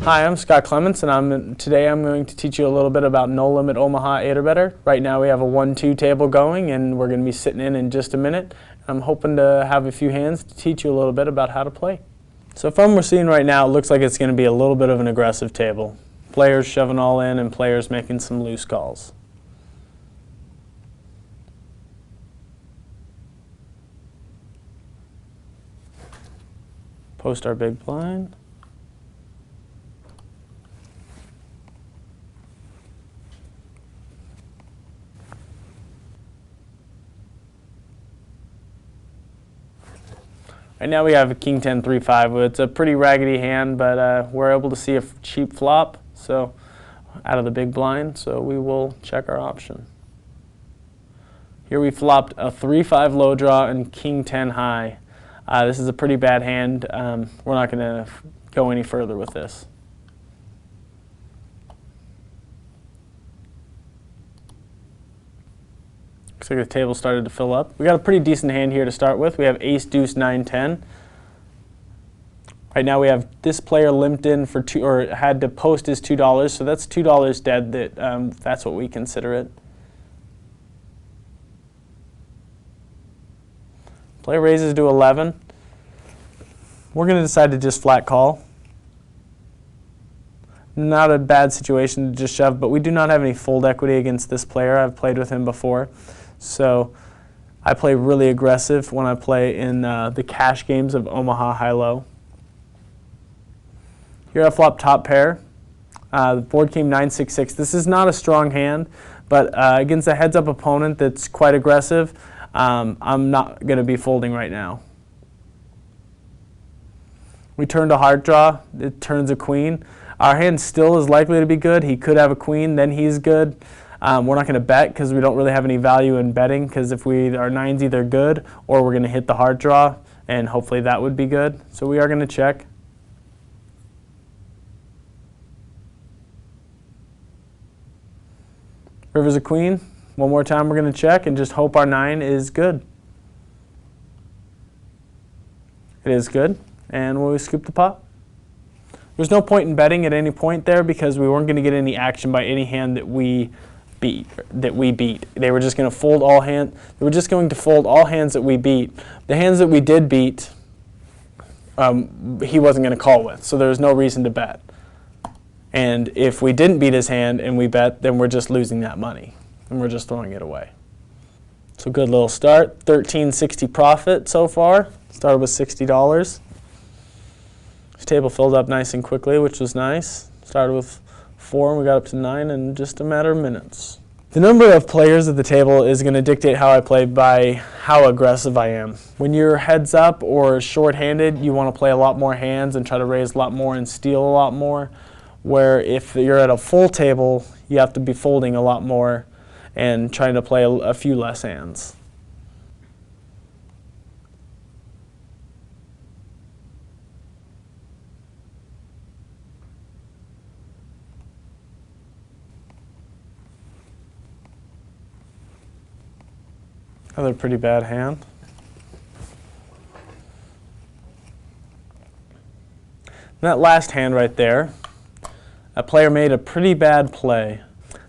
Hi, I'm Scott Clements, and today I'm going to teach you a little bit about no limit Omaha 8 or better. Right now we have a 1-2 table going, and we're going to be sitting in just a minute. I'm hoping to have a few hands to teach you a little bit about how to play. So from what we're seeing right now, it looks like it's going to be a little bit of an aggressive table. Players shoving all in and players making some loose calls. Post our big blind. Right now we have a King 10 3-5. It's a pretty raggedy hand, but we're able to see a cheap flop, so out of the big blind, so we will check our option. Here we flopped a 3-5 low draw and King 10 high. This is a pretty bad hand. We're not going to go any further with this. Looks like the table started to fill up. We got a pretty decent hand here to start with. We have ace, deuce, 9, 10. Right now we have this player limped in for had to post his $2, so that's $2 dead. That's what we consider it. Player raises to 11. We're going to decide to just flat call. Not a bad situation to just shove, but we do not have any fold equity against this player. I've played with him before. So I play really aggressive when I play in the cash games of Omaha high-low. Here I flop top pair. The board came 9-6-6. This is not a strong hand, but against a heads-up opponent that's quite aggressive, I'm not going to be folding right now. We turned a heart draw. It turns a queen. Our hand still is likely to be good. He could have a queen, then he's good. We're not going to bet because we don't really have any value in betting, because if our nine's either good or we're going to hit the heart draw, and hopefully that would be good. So we are going to check. River's a queen. One more time we're going to check and just hope our 9 is good. It is good, and we'll scoop the pot. There's no point in betting at any point there because we weren't going to get any action by any hand that we beat. They were just going to fold all hands. They were just going to fold all hands that we beat. The hands that we did beat, he wasn't going to call with, so there was no reason to bet. And if we didn't beat his hand and we bet, then we're just losing that money, and we're just throwing it away. So good little start. $13.60 profit so far. Started with $60. This table filled up nice and quickly, which was nice. Started with 4 and we got up to 9 in just a matter of minutes. The number of players at the table is going to dictate how I play by how aggressive I am. When you're heads up or short-handed, you want to play a lot more hands and try to raise a lot more and steal a lot more. Where if you're at a full table, you have to be folding a lot more and trying to play a few less hands. Another pretty bad hand. And that last hand right there, a player made a pretty bad play.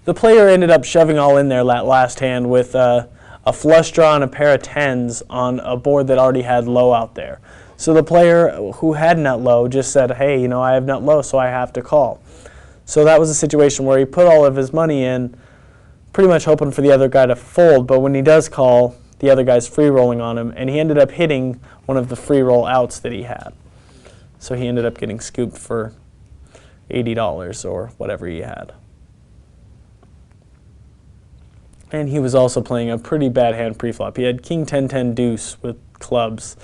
The player ended up shoving all in there that last hand with a flush draw and a pair of 10s on a board that already had low out there. So the player who had nut low just said, hey, I have nut low, so I have to call. So that was a situation where he put all of his money in, pretty much hoping for the other guy to fold, but when he does call, the other guy's free rolling on him, and he ended up hitting one of the free roll outs that he had. So he ended up getting scooped for $80 or whatever he had. And he was also playing a pretty bad hand pre-flop. He had King 10-10 deuce with clubs,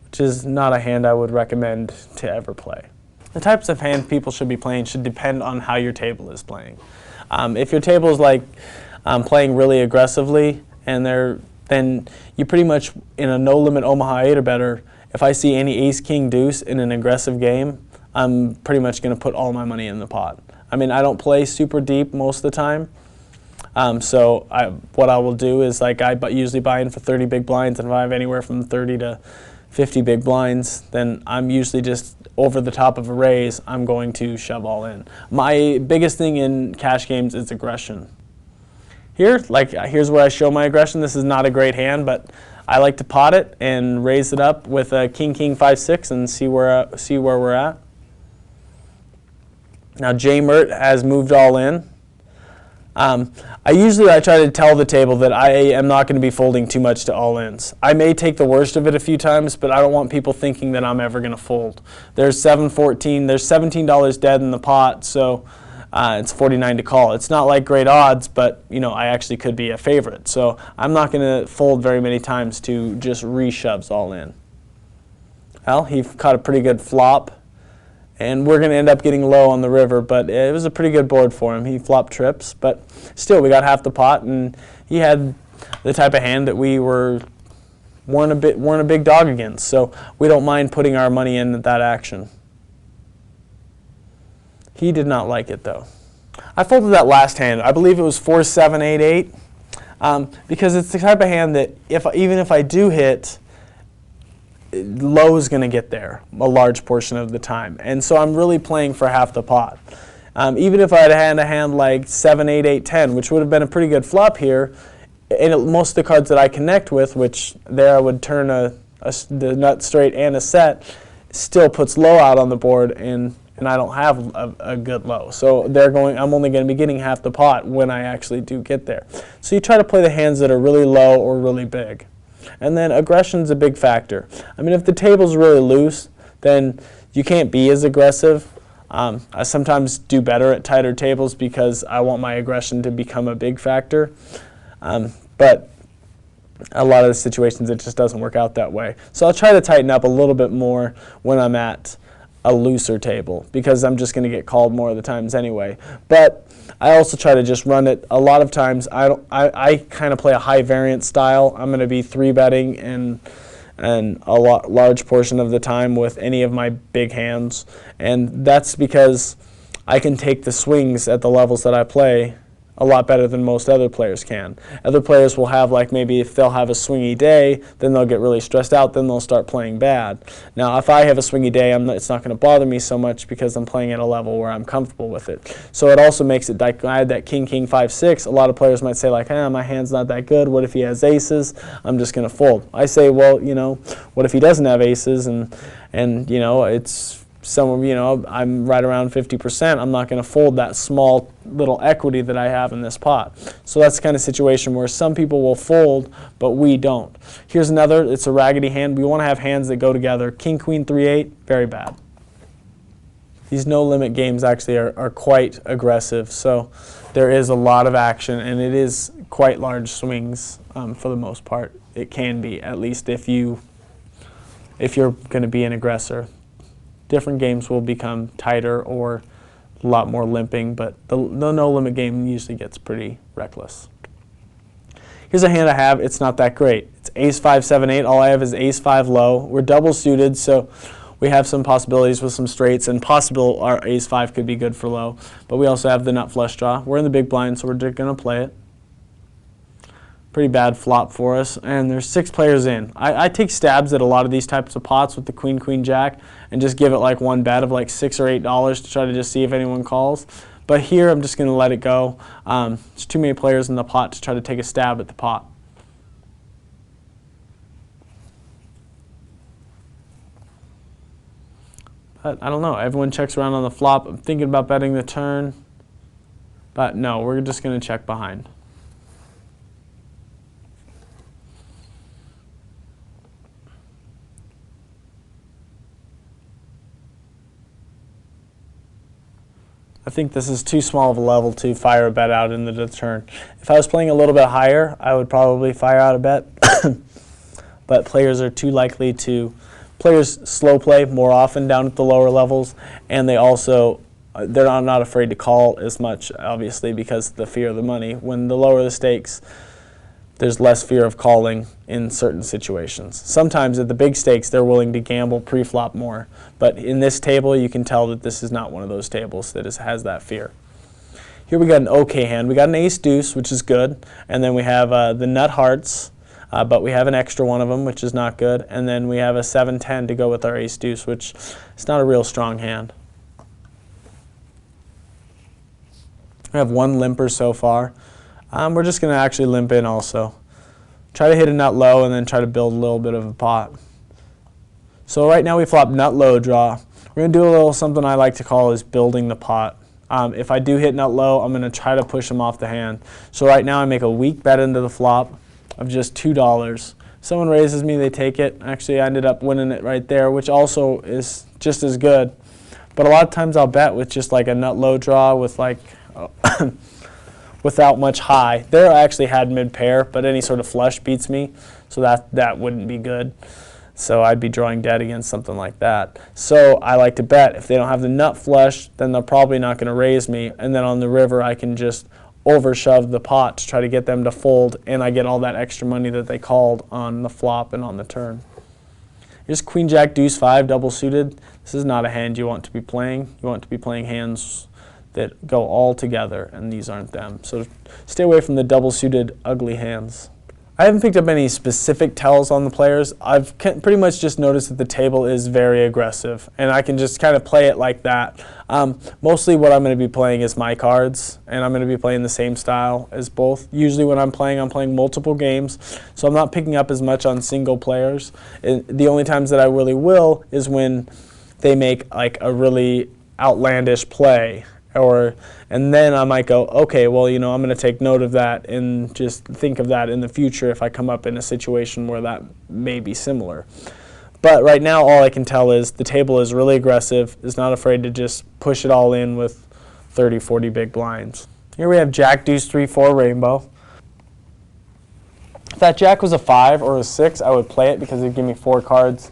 which is not a hand I would recommend to ever play. The types of hands people should be playing should depend on how your table is playing. If your table is like playing really aggressively, and then you pretty much, in a no-limit Omaha 8 or better, if I see any ace-king deuce in an aggressive game, I'm pretty much going to put all my money in the pot. I mean, I don't play super deep most of the time, so what I will do is I usually buy in for 30 big blinds, and if I have anywhere from 30 to 50 big blinds, then I'm usually just over the top of a raise, I'm going to shove all in. My biggest thing in cash games is aggression. Here, here's where I show my aggression. This is not a great hand, but I like to pot it and raise it up with a king, king, 5-6 and see where we're at. Now Jay Mert has moved all in. I try to tell the table that I am not going to be folding too much to all-ins. I may take the worst of it a few times, but I don't want people thinking that I'm ever going to fold. There's $7.14. There's $17 dead in the pot, so it's 49 to call. It's not like great odds, but I actually could be a favorite. So I'm not going to fold very many times to just re-shoves all in. Well, he caught a pretty good flop. And we're going to end up getting low on the river, but it was a pretty good board for him. He flopped trips, but still, we got half the pot, and he had the type of hand that we weren't a big dog against. So we don't mind putting our money in that action. He did not like it though. I folded that last hand. I believe it was 4-7-8-8, because it's the type of hand that even if I do hit, low is going to get there a large portion of the time, and so I'm really playing for half the pot. Even if I had had a hand like 7-8-8-10, which would have been a pretty good flop here, and most of the cards that I connect with, which there I would turn the nut straight and a set, still puts low out on the board, and I don't have a good low. So I'm only going to be getting half the pot when I actually do get there. So you try to play the hands that are really low or really big. And then aggression's a big factor. I mean, if the table's really loose, then you can't be as aggressive. I sometimes do better at tighter tables because I want my aggression to become a big factor. But a lot of the situations, it just doesn't work out that way. So I'll try to tighten up a little bit more when I'm at a looser table, because I'm just going to get called more of the times anyway. But I also try to just run it. A lot of times I kind of play a high variance style. I'm going to be 3-betting and large portion of the time with any of my big hands, and that's because I can take the swings at the levels that I play a lot better than most other players can. Other players will have, like, maybe if they'll have a swingy day, then they'll get really stressed out, then they'll start playing bad. Now, if I have a swingy day, it's not going to bother me so much because I'm playing at a level where I'm comfortable with it. So it also makes it, like, I had that king, king, 5-6. A lot of players might say, like, my hand's not that good. What if he has aces? I'm just going to fold. I say, well, what if he doesn't have aces and it's somewhere, I'm right around 50%, I'm not going to fold that small little equity that I have in this pot. So that's the kind of situation where some people will fold, but we don't. Here's another, it's a raggedy hand. We want to have hands that go together. King, queen, 3-8, very bad. These no-limit games actually are quite aggressive, so there is a lot of action, and it is quite large swings for the most part. It can be, at least if you're going to be an aggressor. Different games will become tighter or a lot more limping, but the no-limit game usually gets pretty reckless. Here's a hand I have. It's not that great. It's ace-5, 7-8. All I have is ace-5 low. We're double suited, so we have some possibilities with some straights, and possible our ace-5 could be good for low. But we also have the nut flush draw. We're in the big blind, so we're going to play it. Pretty bad flop for us, and there's 6 players in. I take stabs at a lot of these types of pots with the queen, queen, jack, and just give it like one bet of like $6 or $8 to try to just see if anyone calls. But here I'm just going to let it go. There's too many players in the pot to try to take a stab at the pot. But I don't know. Everyone checks around on the flop. I'm thinking about betting the turn, but no, we're just going to check behind. I think this is too small of a level to fire a bet out into the turn. If I was playing a little bit higher, I would probably fire out a bet. But players are too likely to, players slow play more often down at the lower levels, and they also, they're not afraid to call as much, obviously, because of the fear of the money. When the lower the stakes, there's less fear of calling in certain situations. Sometimes at the big stakes, they're willing to gamble pre-flop more. But in this table, you can tell that this is not one of those tables that has that fear. Here we got an okay hand. We got an ace-deuce, which is good. And then we have the nut hearts. but we have an extra one of them, which is not good. And then we have a 7-10 to go with our ace-deuce, which is not a real strong hand. We have one limper so far. We're just going to actually limp in also. Try to hit a nut low and then try to build a little bit of a pot. So right now we flop nut low draw. We're going to do a little something I like to call is building the pot. If I do hit nut low, I'm going to try to push him off the hand. So right now I make a weak bet into the flop of just $2. Someone raises me, they take it. Actually, I ended up winning it right there, which also is just as good. But a lot of times I'll bet with just like a nut low draw with like without much high. There I actually had mid pair, but any sort of flush beats me, so that wouldn't be good. So I'd be drawing dead against something like that. So I like to bet. If they don't have the nut flush, then they're probably not going to raise me. And then on the river, I can just overshove the pot to try to get them to fold, and I get all that extra money that they called on the flop and on the turn. Here's Queen Jack Deuce 5 double suited. This is not a hand you want to be playing. You want to be playing hands that go all together, and these aren't them. So stay away from the double suited ugly hands. I haven't picked up any specific tells on the players. I've pretty much just noticed that the table is very aggressive, and I can just kind of play it like that. Mostly what I'm going to be playing is my cards, and I'm going to be playing the same style as both. Usually when I'm playing multiple games, so I'm not picking up as much on single players. The only times that I really will is when they make like a really outlandish play. And then I might go, okay, well, you know, I'm going to take note of that and just think of that in the future if I come up in a situation where that may be similar. But right now, all I can tell is the table is really aggressive, is not afraid to just push it all in with 30, 40 big blinds. Here we have Jack Deuce 3-4 rainbow. If that Jack was a 5 or a 6, I would play it because it would give me 4 cards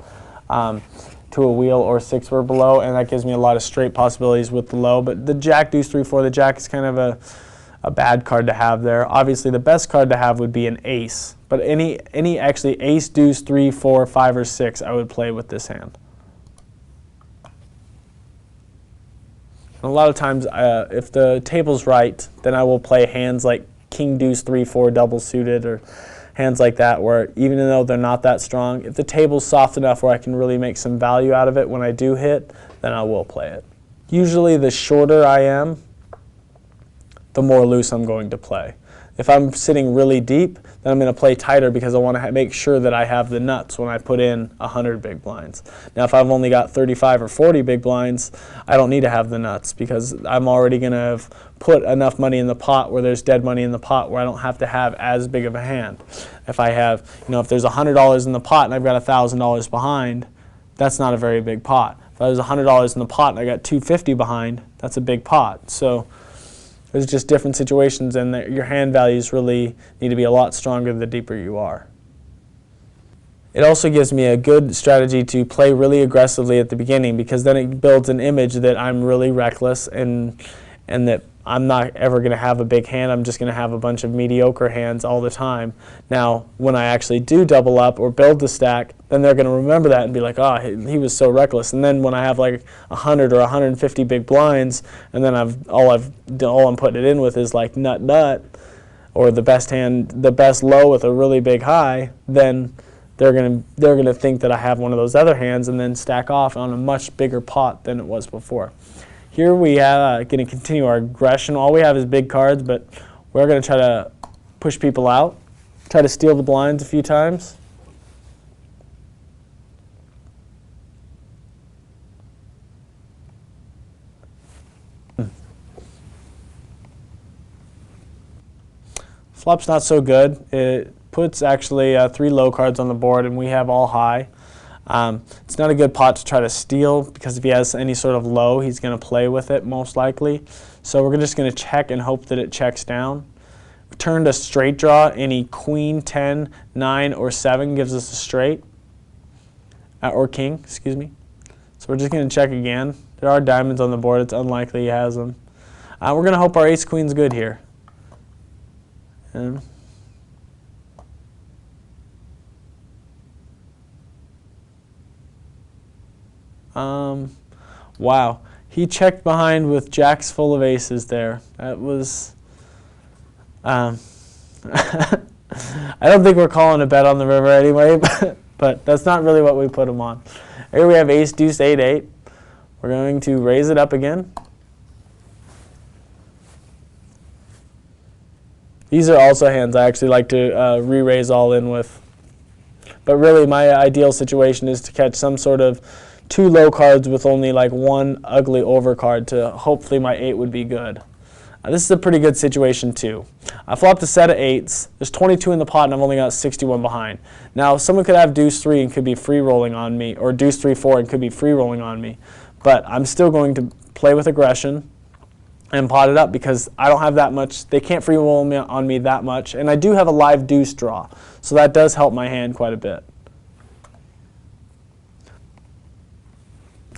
to a wheel or 6 or below, and that gives me a lot of straight possibilities with the low. But the Jack Deuce 3-4, the Jack is kind of a bad card to have there. Obviously, the best card to have would be an ace, but any actually ace, deuce, 3, 4, 5, or 6, I would play with this hand. And a lot of times, if the table's right, then I will play hands like King Deuce 3-4 double suited, or hands like that where even though they're not that strong, if the table's soft enough where I can really make some value out of it when I do hit, then I will play it. Usually the shorter I am, the more loose I'm going to play. If I'm sitting really deep, then I'm going to play tighter because I want to make sure that I have the nuts when I put in 100 big blinds. Now if I've only got 35 or 40 big blinds, I don't need to have the nuts because I'm already going to have put enough money in the pot where there's dead money in the pot where I don't have to have as big of a hand. If I have, you know, if there's $100 in the pot and I've got $1,000 behind, that's not a very big pot. If there's $100 in the pot and I got $250 behind, that's a big pot. So there's just different situations, and your hand values really need to be a lot stronger the deeper you are. It also gives me a good strategy to play really aggressively at the beginning because then it builds an image that I'm really reckless and that I'm not ever going to have a big hand. I'm just going to have a bunch of mediocre hands all the time. Now, when I actually do double up or build the stack, then they're going to remember that and be like, oh, he was so reckless. And then when I have like 100 or 150 big blinds, and then all I'm putting it in with is like nut, or the best hand, the best low with a really big high, then they're gonna think that I have one of those other hands and then stack off on a much bigger pot than it was before. Here we are going to continue our aggression. All we have is big cards, but we're going to try to push people out, try to steal the blinds a few times. Flop's not so good. It puts actually 3 low cards on the board, and we have all high. It's not a good pot to try to steal because if he has any sort of low, he's going to play with it most likely. So we're just going to check and hope that it checks down. We turned a straight draw. Any queen, 10, 9, or 7 gives us a straight, or king, excuse me. So we're just going to check again. There are diamonds on the board. It's unlikely he has them. We're going to hope our ace queen's good here. Wow, he checked behind with jacks full of aces there. That was, I I don't think we're calling a bet on the river anyway, but that's not really what we put them on. Here we have ace, deuce, 8, 8. We're going to raise it up again. These are also hands I actually like to re-raise all in with. But really my ideal situation is to catch some sort of 2 low cards with only like 1 ugly overcard to hopefully my 8 would be good. This is a pretty good situation too. I flopped a set of 8s. There's 22 in the pot and I've only got 61 behind. Now someone could have deuce 3 and could be free rolling on me, or deuce 3, 4 and could be free rolling on me. But I'm still going to play with aggression and pot it up because I don't have that much. They can't free roll on me that much. And I do have a live deuce draw. So that does help my hand quite a bit.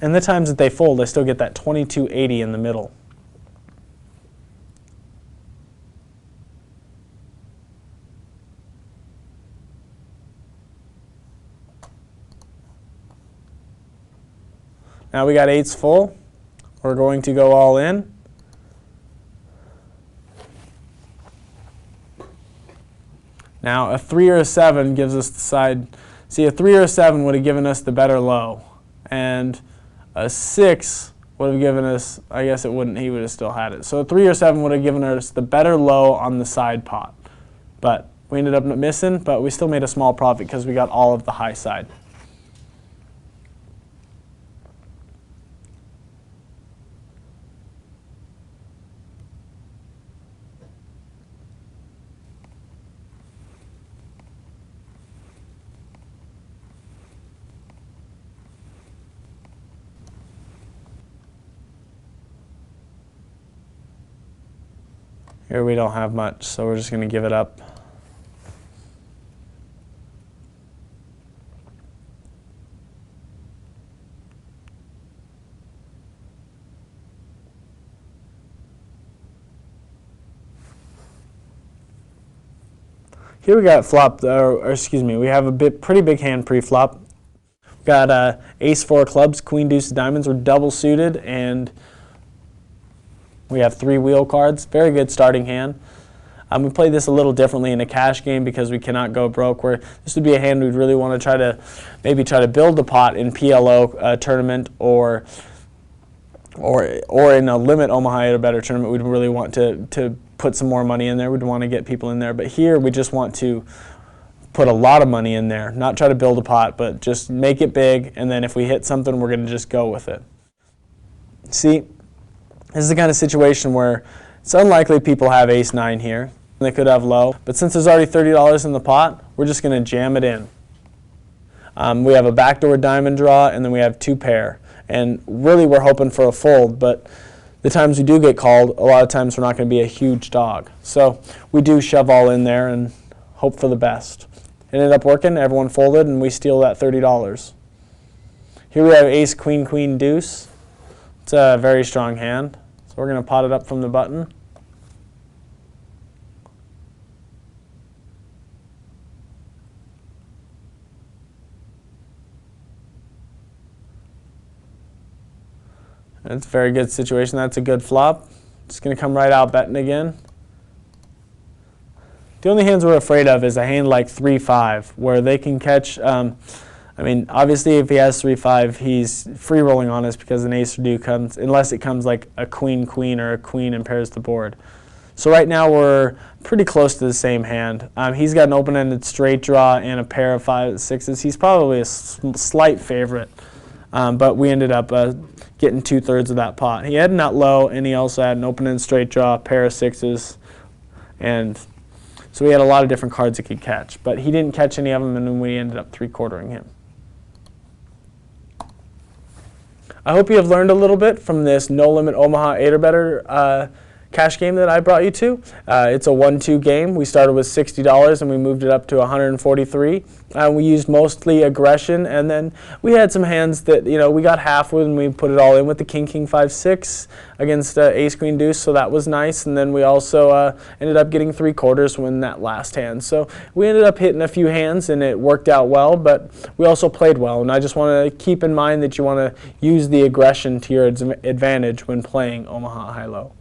And the times that they fold, I still get that 2280 in the middle. Now we got 8s full. We're going to go all in. Now a 3 or a 7 gives us the side. See, a 3 or a 7 would have given us the better low. And a 6 would have given us, I guess it wouldn't, he would have still had it. So a 3 or 7 would have given us the better low on the side pot. But we ended up missing, but we still made a small profit because we got all of the high side. Here we don't have much, so we're just going to give it up. Here we got flop, or excuse me, we have a pretty big hand pre-flop. We got ace 4 clubs, queen deuce diamonds. We're double suited, and we have 3 wheel cards. Very good starting hand. We play this a little differently in a cash game because we cannot go broke. This would be a hand we'd really want to maybe try to build the pot in PLO tournament or in a limit Omaha 8 or better tournament. We'd really want to put some more money in there. We'd want to get people in there. But here we just want to put a lot of money in there. Not try to build a pot, but just make it big. And then if we hit something, we're going to just go with it. See? This is the kind of situation where it's unlikely people have ace 9 here. They could have low, but since there's already $30 in the pot, we're just going to jam it in. We have a backdoor diamond draw, and then we have 2 pair. And really we're hoping for a fold, but the times we do get called, a lot of times we're not going to be a huge dog. So we do shove all in there and hope for the best. It ended up working, everyone folded, and we steal that $30. Here we have ace, queen, queen, deuce. It's a very strong hand, so we're going to pot it up from the button. It's a very good situation. That's a good flop. Just going to come right out betting again. The only hands we're afraid of is a hand like 3-5, where they can catch. I mean, obviously, if he has 3-5, he's free rolling on us because an ace or deuce comes, unless it comes like a queen, queen, or a queen and pairs the board. So right now we're pretty close to the same hand. He's got an open-ended straight draw and a pair of 5-6s. He's probably a slight favorite, but we ended up getting 2/3 of that pot. He had a nut low, and he also had an open-ended straight draw, a pair of 6s, and so we had a lot of different cards he could catch. But he didn't catch any of them, and then we ended up 3/4ing him. I hope you have learned a little bit from this No Limit Omaha 8 or better cash game that I brought you to. It's a 1-2 game. We started with $60 and we moved it up to $143. We used mostly aggression, and then we had some hands that, you know, we got half with and we put it all in with the king, king, 5-6 against ace, queen, deuce, so that was nice. And then we also ended up getting 3/4 win that last hand. So we ended up hitting a few hands and it worked out well, but we also played well. And I just want to keep in mind that you want to use the aggression to your advantage when playing Omaha high-low.